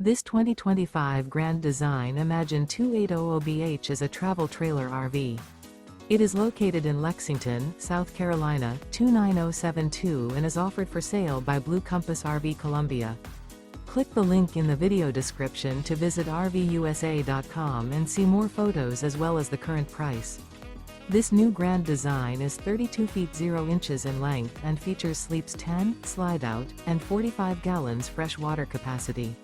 This 2025 Grand Design Imagine 2800BH is a travel trailer RV. It is located in Lexington, South Carolina, 29072 and is offered for sale by Blue Compass RV Columbia. Click the link in the video description to visit RVUSA.com and see more photos as well as the current price. This new Grand Design is 32 feet 0 inches in length and features sleeps 10, Slideout, and 45 gallons fresh water capacity.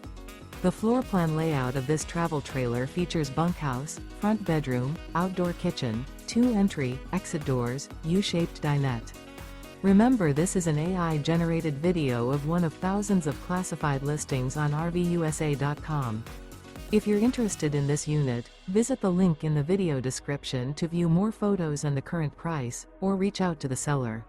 The floor plan layout of this travel trailer features bunkhouse, front bedroom, outdoor kitchen, 2 entry, exit doors, U-shaped dinette. Remember, this is an AI-generated video of one of thousands of classified listings on RVUSA.com. If you're interested in this unit, visit the link in the video description to view more photos and the current price, or reach out to the seller.